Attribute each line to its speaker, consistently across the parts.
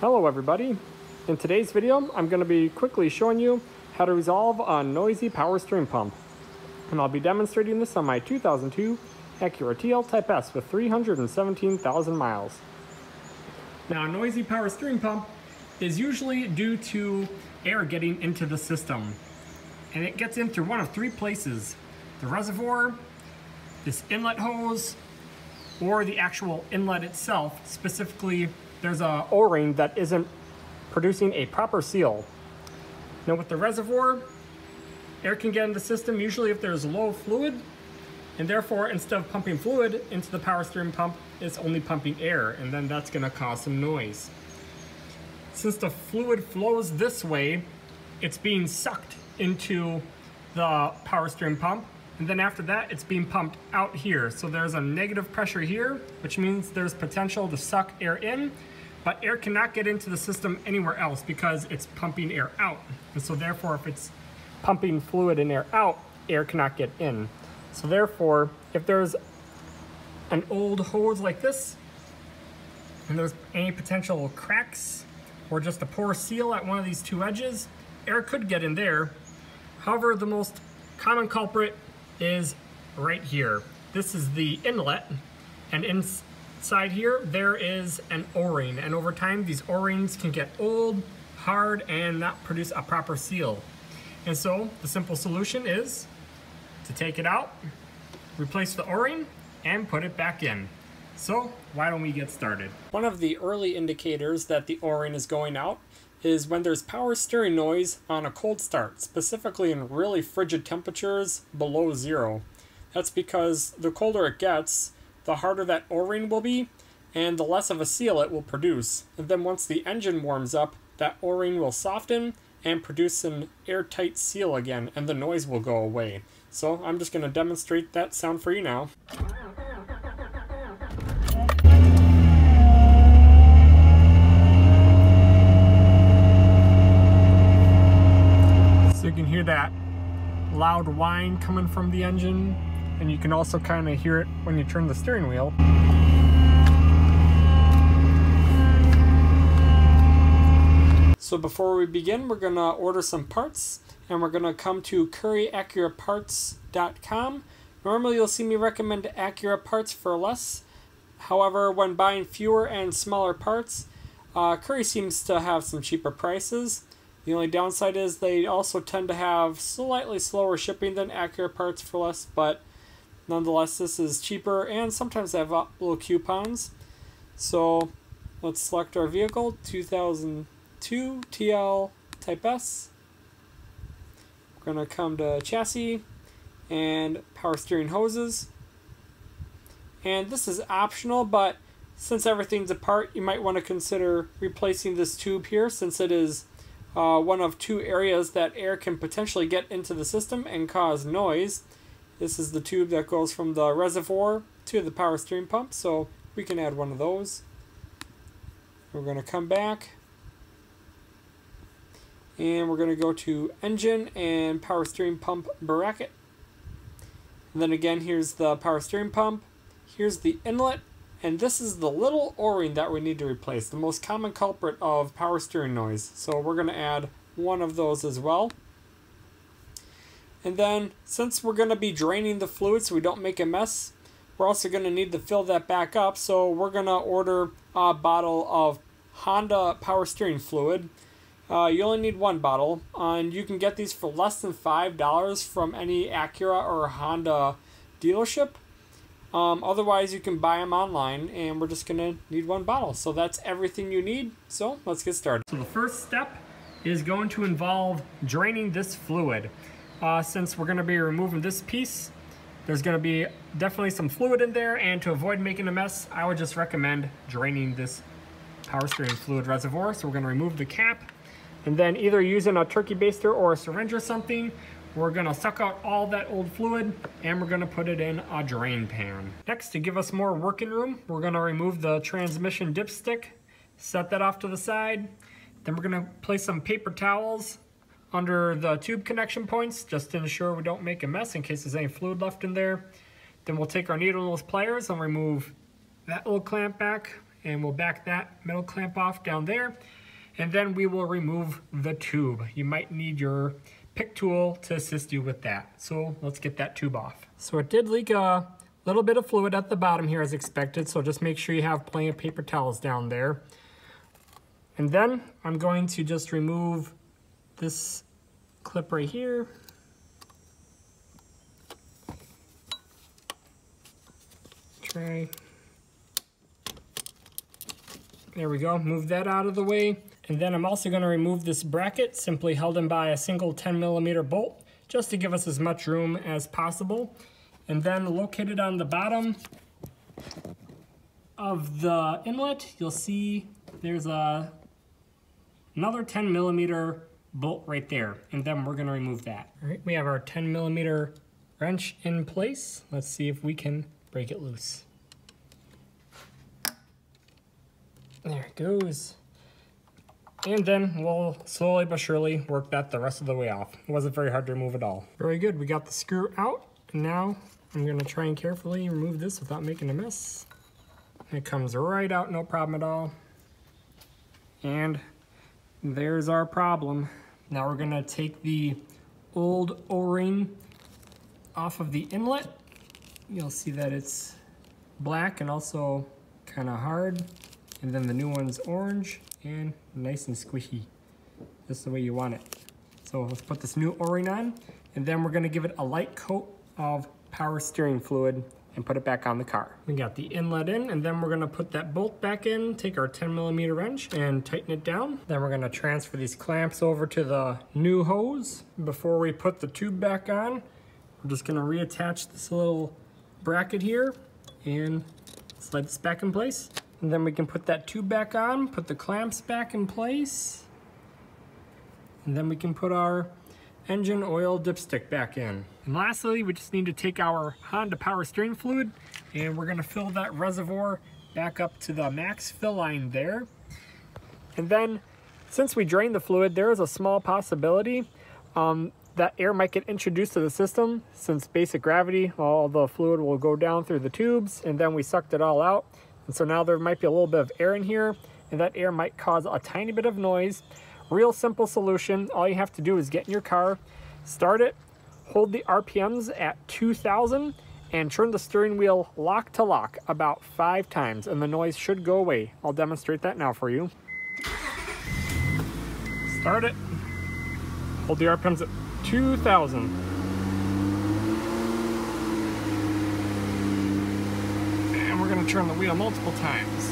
Speaker 1: Hello everybody. In today's video, I'm going to be quickly showing you how to resolve a noisy power steering pump. And I'll be demonstrating this on my 2002 Acura TL-S with 317,000 miles. Now, a noisy power steering pump is usually due to air getting into the system. And it gets in through one of three places: the reservoir, this inlet hose, or the actual inlet itself. Specifically, there's a O-ring that isn't producing a proper seal. Now with the reservoir, air can get in the system usually if there's low fluid, and therefore instead of pumping fluid into the power steering pump, it's only pumping air, and then that's going to cause some noise. Since the fluid flows this way, it's being sucked into the power steering pump, and then after that it's being pumped out here. So there's a negative pressure here, which means there's potential to suck air in, but air cannot get into the system anywhere else because it's pumping air out. And so therefore, if it's pumping fluid and air out, air cannot get in. So therefore, if there's an old hose like this, and there's any potential cracks or just a poor seal at one of these two edges, air could get in there. However, the most common culprit is right here. This is the inlet, and inside here there is an O-ring, and over time these O-rings can get old, hard, and not produce a proper seal. And so the simple solution is to take it out, replace the O-ring, and put it back in. So why don't we get started? One of the early indicators that the O-ring is going out is when there's power steering noise on a cold start, specifically in really frigid temperatures below zero. That's because the colder it gets, the harder that O-ring will be, and the less of a seal it will produce. And then once the engine warms up, that O-ring will soften and produce an airtight seal again, and the noise will go away. So I'm just going to demonstrate that sound for you now. So you can hear that loud whine coming from the engine, and you can also kind of hear it when you turn the steering wheel. So before we begin, we're going to order some parts, and we're going to come to curryacuraparts.com. Normally you'll see me recommend Acura parts for less. However, when buying fewer and smaller parts, Curry seems to have some cheaper prices. The only downside is they also tend to have slightly slower shipping than Acura parts for less, but nonetheless this is cheaper, and sometimes they have little coupons. So let's select our vehicle, 2002 TL-S. We're going to come to chassis and power steering hoses. And this is optional, but since everything's apart, you might want to consider replacing this tube here, since it is one of two areas that air can potentially get into the system and cause noise. This is the tube that goes from the reservoir to the power steering pump, so we can add one of those. We're going to come back, and we're going to go to engine and power steering pump bracket. And then again, here's the power steering pump, here's the inlet, and this is the little O-ring that we need to replace, the most common culprit of power steering noise. So we're going to add one of those as well. And then, since we're going to be draining the fluid so we don't make a mess, we're also going to need to fill that back up. So we're going to order a bottle of Honda power steering fluid. You only need one bottle, and you can get these for less than $5 from any Acura or Honda dealership. Otherwise, you can buy them online, and we're just going to need one bottle. So that's everything you need. So let's get started. So the first step is going to involve draining this fluid. Since we're going to be removing this piece, there's going to be definitely some fluid in there, and to avoid making a mess, I would just recommend draining this power steering fluid reservoir. So we're going to remove the cap, and then either using a turkey baster or a syringe or something, we're going to suck out all that old fluid, and we're going to put it in a drain pan. Next, to give us more working room, we're going to remove the transmission dipstick, set that off to the side. Then we're going to place some paper towels under the tube connection points, just to ensure we don't make a mess in case there's any fluid left in there. Then we'll take our needle nose pliers and remove that little clamp back and we'll back that metal clamp off down there. And then we will remove the tube. You might need your pick tool to assist you with that. So let's get that tube off. So it did leak a little bit of fluid at the bottom here as expected, so just make sure you have plenty of paper towels down there. And then I'm going to just remove this clip right here. Try. There we go, move that out of the way. And then I'm also going to remove this bracket, simply held in by a single 10mm bolt, just to give us as much room as possible. And then located on the bottom of the inlet, you'll see there's another 10mm bolt right there. And then we're going to remove that. All right, we have our 10mm wrench in place. Let's see if we can break it loose. There it goes. And then we'll slowly but surely work that the rest of the way off. It wasn't very hard to remove at all. Very good, we got the screw out. And now I'm gonna try and carefully remove this without making a mess. It comes right out, no problem at all. And there's our problem. Now we're gonna take the old O-ring off of the inlet. You'll see that it's black and also kind of hard. And then the new one's orange and nice and squishy, just the way you want it. So let's put this new O-ring on, and then we're gonna give it a light coat of power steering fluid and put it back on the car. We got the inlet in, and then we're gonna put that bolt back in, take our 10mm wrench and tighten it down. Then we're gonna transfer these clamps over to the new hose. Before we put the tube back on, we're just gonna reattach this little bracket here and slide this back in place. And then we can put that tube back on, put the clamps back in place, and then we can put our engine oil dipstick back in. And lastly, we just need to take our Honda power steering fluid, and we're gonna fill that reservoir back up to the max fill line there. And then, since we drained the fluid, there is a small possibility that air might get introduced to the system. Since basic gravity, all the fluid will go down through the tubes, and then we sucked it all out. And so now there might be a little bit of air in here, and that air might cause a tiny bit of noise. Real simple solution. All you have to do is get in your car, start it, hold the RPMs at 2,000, and turn the steering wheel lock to lock about 5 times, and the noise should go away. I'll demonstrate that now for you. Start it, hold the RPMs at 2,000. We're going to turn the wheel multiple times.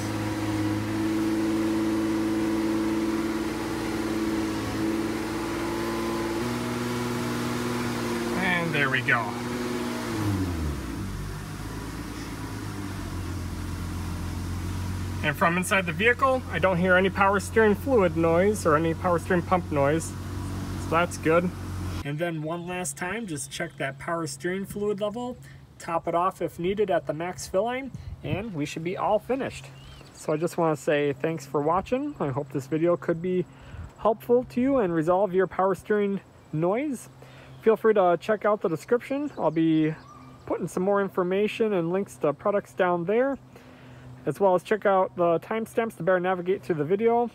Speaker 1: And there we go. And from inside the vehicle, I don't hear any power steering fluid noise or any power steering pump noise. So that's good. And then one last time, just check that power steering fluid level. Top it off if needed at the max fill line, and we should be all finished. So I just want to say thanks for watching. I hope this video could be helpful to you and resolve your power steering noise. Feel free to check out the description. I'll be putting some more information and links to products down there, as well as check out the timestamps to better navigate through the video.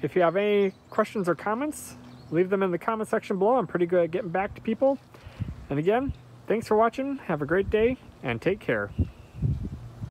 Speaker 1: If you have any questions or comments, leave them in the comment section below. I'm pretty good at getting back to people. And again, thanks for watching, have a great day, and take care.